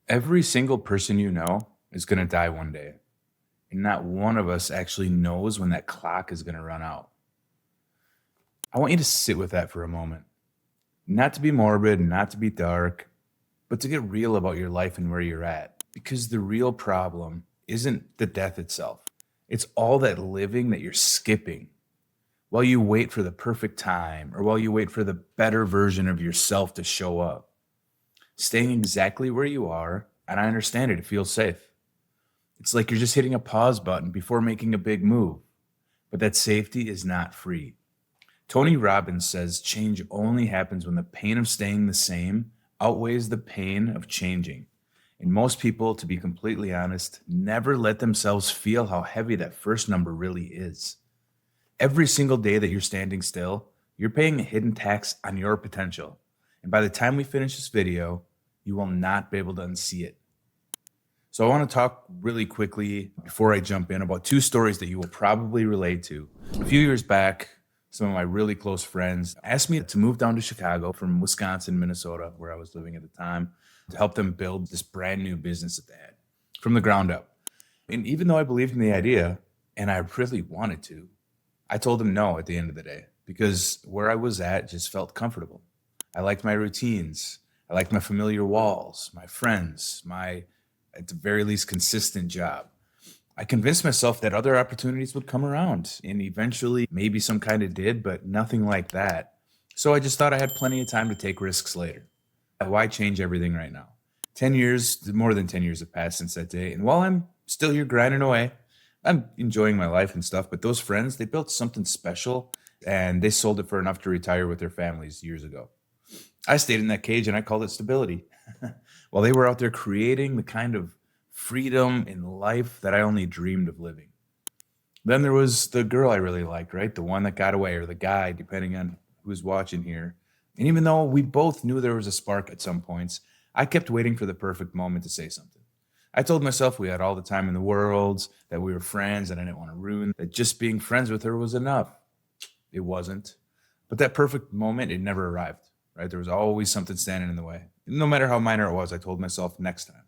Every single person you know is going to die one day, and not one of us actually knows when that clock is going to run out. I want you to sit with that for a moment. Not to be morbid, not to be dark, but to get real about your life and where you're at. Because the real problem isn't the death itself, it's all that living that you're skipping while you wait for the perfect time or while you wait for the better version of yourself to show up. Staying exactly where you are, and I understand it feels safe. It's like you're just hitting a pause button before making a big move, but that safety is not free. Tony Robbins says change only happens when the pain of staying the same outweighs the pain of changing. And most people, to be completely honest, never let themselves feel how heavy that first number really is. Every single day that you're standing still, you're paying a hidden tax on your potential. And by the time we finish this video, you will not be able to unsee it. So I want to talk really quickly before I jump in about two stories that you will probably relate to. A few years back, some of my really close friends asked me to move down to Chicago from Wisconsin, Minnesota, where I was living at the time, to help them build this brand new business that they had from the ground up. And even though I believed in the idea and I really wanted to, I told them no at the end of the day because where I was at just felt comfortable. I liked my routines. I liked my familiar walls, my friends, my, at the very least, consistent job. I convinced myself that other opportunities would come around, and eventually maybe some kind of did, but nothing like that. So I just thought I had plenty of time to take risks later. Why change everything right now? 10 years, more than 10 years have passed since that day. And while I'm still here grinding away, I'm enjoying my life and stuff. But those friends, they built something special and they sold it for enough to retire with their families years ago. I stayed in that cage and I called it stability. While they were out there creating the kind of freedom in life that I only dreamed of living. Then there was the girl I really liked, right? The one that got away, or the guy, depending on who's watching here. And even though we both knew there was a spark at some points, I kept waiting for the perfect moment to say something. I told myself we had all the time in the world, that we were friends, and I didn't want to ruin, that just being friends with her was enough. It wasn't. But that perfect moment, it never arrived, right? There was always something standing in the way. No matter how minor it was, I told myself next time,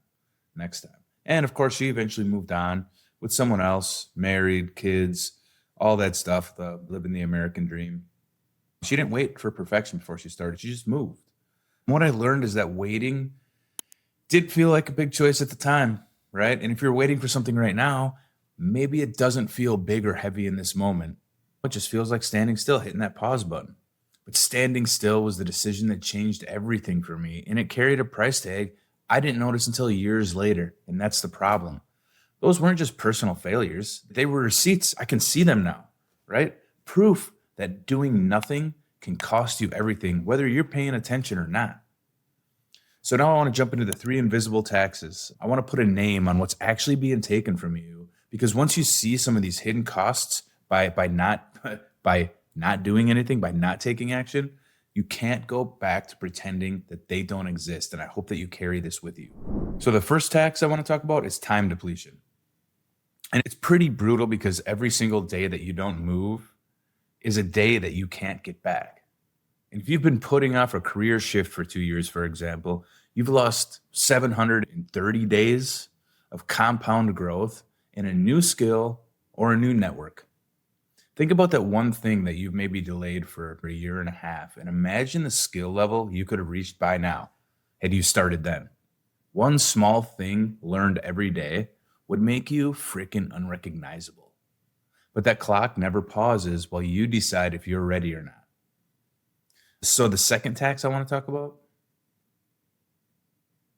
next time. And of course, she eventually moved on with someone else, married, kids, all that stuff, the living the American dream. She didn't wait for perfection before she started. She just moved. And what I learned is that waiting did feel like a big choice at the time, right? And if you're waiting for something right now, maybe it doesn't feel big or heavy in this moment. It just feels like standing still, hitting that pause button. But standing still was the decision that changed everything for me. And it carried a price tag I didn't notice until years later. And that's the problem. Those weren't just personal failures. They were receipts. I can see them now, right? Proof that doing nothing can cost you everything, whether you're paying attention or not. So now I want to jump into the three invisible taxes. I want to put a name on what's actually being taken from you, because once you see some of these hidden costs by not by not doing anything, by not taking action, you can't go back to pretending that they don't exist. And I hope that you carry this with you. So the first tax I want to talk about is time depletion. And it's pretty brutal because every single day that you don't move is a day that you can't get back. And if you've been putting off a career shift for 2 years, for example, you've lost 730 days of compound growth in a new skill or a new network. Think about that one thing that you've maybe delayed for a year and a half, and imagine the skill level you could have reached by now had you started then. One small thing learned every day would make you freaking unrecognizable. But that clock never pauses while you decide if you're ready or not. So the second tax I want to talk about,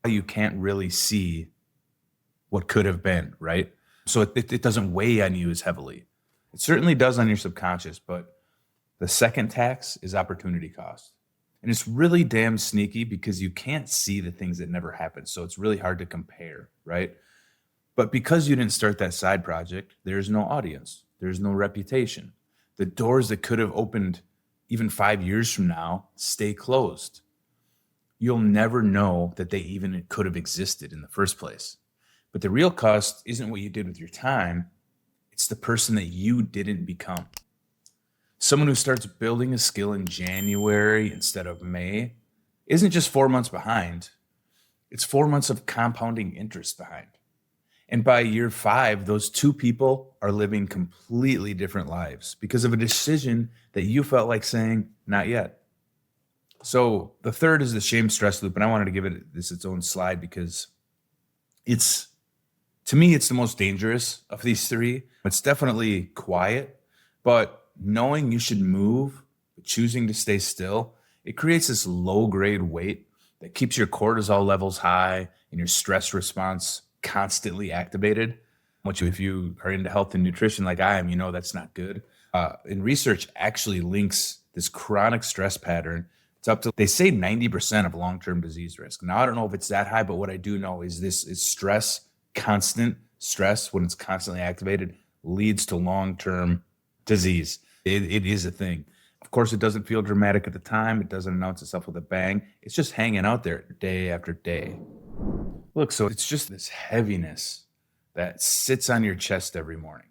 you can't really see what could have been, right? So it doesn't weigh on you as heavily. It certainly does on your subconscious, but the second tax is opportunity cost. And it's really damn sneaky because you can't see the things that never happened. So it's really hard to compare, right? But because you didn't start that side project, there's no audience. There's no reputation. The doors that could have opened even 5 years from now stay closed. You'll never know that they even could have existed in the first place. But the real cost isn't what you did with your time. It's the person that you didn't become. Someone who starts building a skill in January instead of May isn't just 4 months behind. It's 4 months of compounding interest behind. And by year 5, those two people are living completely different lives because of a decision that you felt like saying, not yet. So the third is the shame stress loop. And I wanted to give it its own slide because it's, to me, it's the most dangerous of these three. It's definitely quiet, but knowing you should move, but choosing to stay still, it creates this low grade weight that keeps your cortisol levels high and your stress response constantly activated. Which, if you are into health and nutrition like I am, you know that's not good. And research actually links this chronic stress pattern. It's up to, they say, 90% of long-term disease risk. Now, I don't know if it's that high, but what I do know is this is stress, constant stress, when it's constantly activated, leads to long-term disease. It is a thing. Of course, it doesn't feel dramatic at the time. It doesn't announce itself with a bang. It's just hanging out there day after day. Look, so it's just this heaviness that sits on your chest every morning.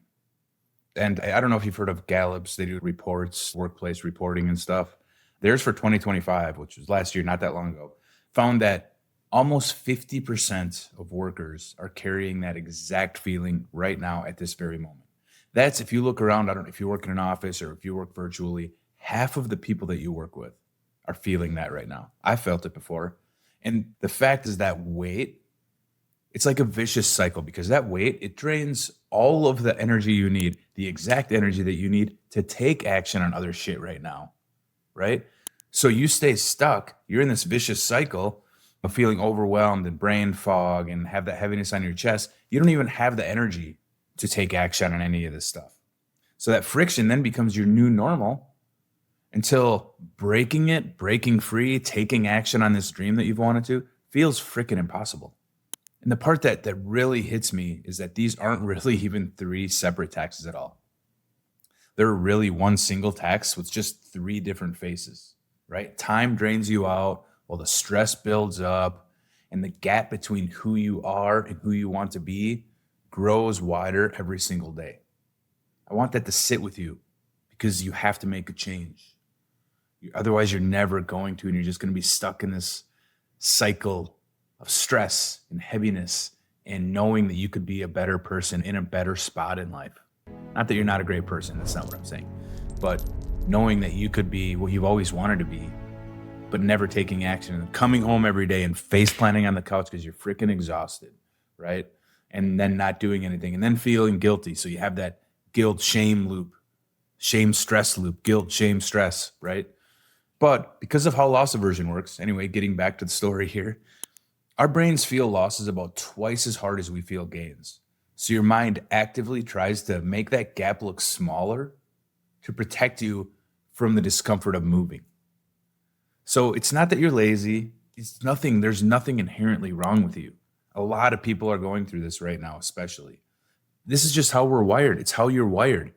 And I don't know if you've heard of Gallup's. They do reports, workplace reporting and stuff. Theirs for 2025, which was last year, not that long ago, found that almost 50% of workers are carrying that exact feeling right now at this very moment. That's, if you look around, I don't know if you work in an office or if you work virtually, half of the people that you work with are feeling that right now. I felt it before. And the fact is that weight, it's like a vicious cycle because that weight, it drains all of the energy you need, the exact energy that you need to take action on other shit right now, right? So you stay stuck. You're in this vicious cycle of feeling overwhelmed and brain fog and have that heaviness on your chest. You don't even have the energy to take action on any of this stuff. So that friction then becomes your new normal until breaking free, taking action on this dream that you've wanted to feels freaking impossible. And the part that really hits me is that these aren't really even three separate taxes at all. They're really one single tax with just three different faces, right? Time drains you out while the stress builds up, and the gap between who you are and who you want to be grows wider every single day. I want that to sit with you because you have to make a change. Otherwise, you're never going to, and you're just going to be stuck in this cycle of stress and heaviness and knowing that you could be a better person in a better spot in life. Not that you're not a great person, that's not what I'm saying, but knowing that you could be what you've always wanted to be, but never taking action and coming home every day and face planting on the couch because you're freaking exhausted, right? And then not doing anything and then feeling guilty. So you have that guilt, shame loop, shame, stress loop, guilt, shame, stress, right? But because of how loss aversion works, anyway, getting back to the story here, our brains feel losses about twice as hard as we feel gains. So your mind actively tries to make that gap look smaller to protect you from the discomfort of moving. So it's not that you're lazy. There's nothing inherently wrong with you. A lot of people are going through this right now, especially. This is just how we're wired. It's how you're wired.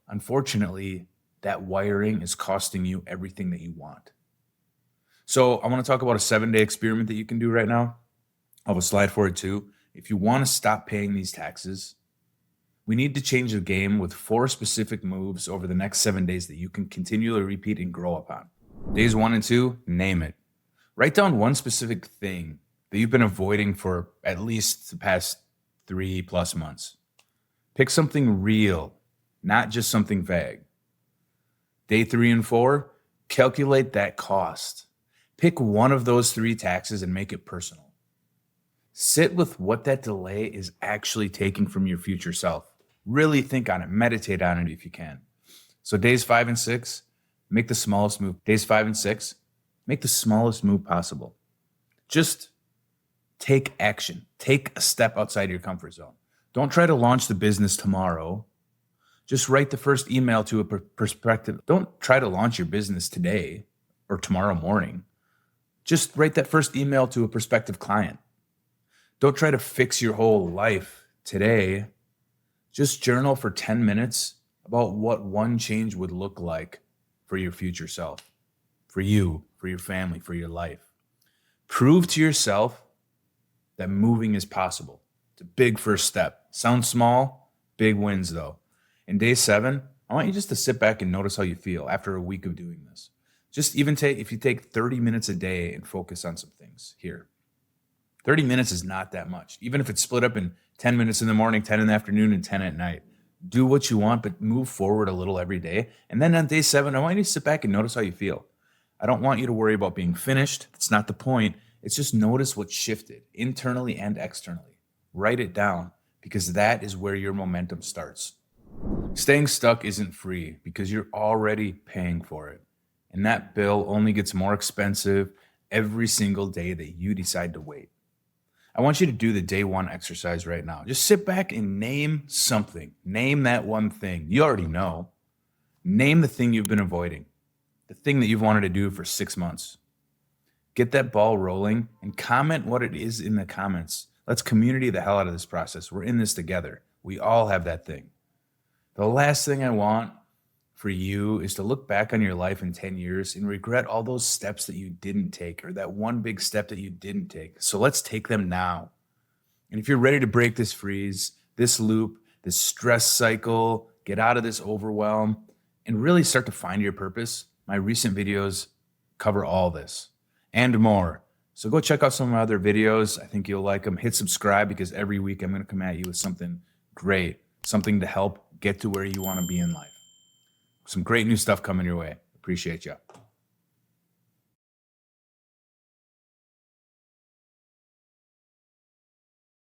Unfortunately, that wiring is costing you everything that you want. So I want to talk about a 7-day experiment that you can do right now. I have a slide for it too. If you want to stop paying these taxes, we need to change the game with 4 specific moves over the next 7 days that you can continually repeat and grow upon. Days 1 and 2, name it. Write down one specific thing that you've been avoiding for at least the past 3+ months. Pick something real, not just something vague. Day 3 and 4, calculate that cost. Pick one of those 3 taxes and make it personal. Sit with what that delay is actually taking from your future self. Really think on it. Meditate on it if you can. So days 5 and 6, make the smallest move. Days 5 and 6, make the smallest move possible. Just take action. Take a step outside your comfort zone. Don't try to launch the business tomorrow. Just write the first email to a prospective. Don't try to launch your business today or tomorrow morning. Just write that first email to a prospective client. Don't try to fix your whole life today. Just journal for 10 minutes about what one change would look like for your future self, for you, for your family, for your life. Prove to yourself that moving is possible. It's a big first step. Sounds small, big wins though. In day 7, I want you just to sit back and notice how you feel after a week of doing this. Just even if you take 30 minutes a day and focus on some things here. 30 minutes is not that much, even if it's split up in 10 minutes in the morning, 10 in the afternoon, and 10 at night. Do what you want, but move forward a little every day. And then on day 7, I want you to sit back and notice how you feel. I don't want you to worry about being finished. That's not the point. It's just notice what shifted internally and externally. Write it down, because that is where your momentum starts. Staying stuck isn't free because you're already paying for it. And that bill only gets more expensive every single day that you decide to wait. I want you to do the day 1 exercise right now. Just sit back and name something. Name that one thing. You already know. Name the thing you've been avoiding, the thing that you've wanted to do for 6 months. Get that ball rolling and comment what it is in the comments. Let's community the hell out of this process. We're in this together. We all have that thing. The last thing I want for you is to look back on your life in 10 years and regret all those steps that you didn't take, or that one big step that you didn't take. So let's take them now. And if you're ready to break this freeze, this loop, this stress cycle, get out of this overwhelm, and really start to find your purpose, my recent videos cover all this and more. So go check out some of my other videos. I think you'll like them. Hit subscribe, because every week I'm going to come at you with something great, something to help get to where you want to be in life. Some great new stuff coming your way. Appreciate you.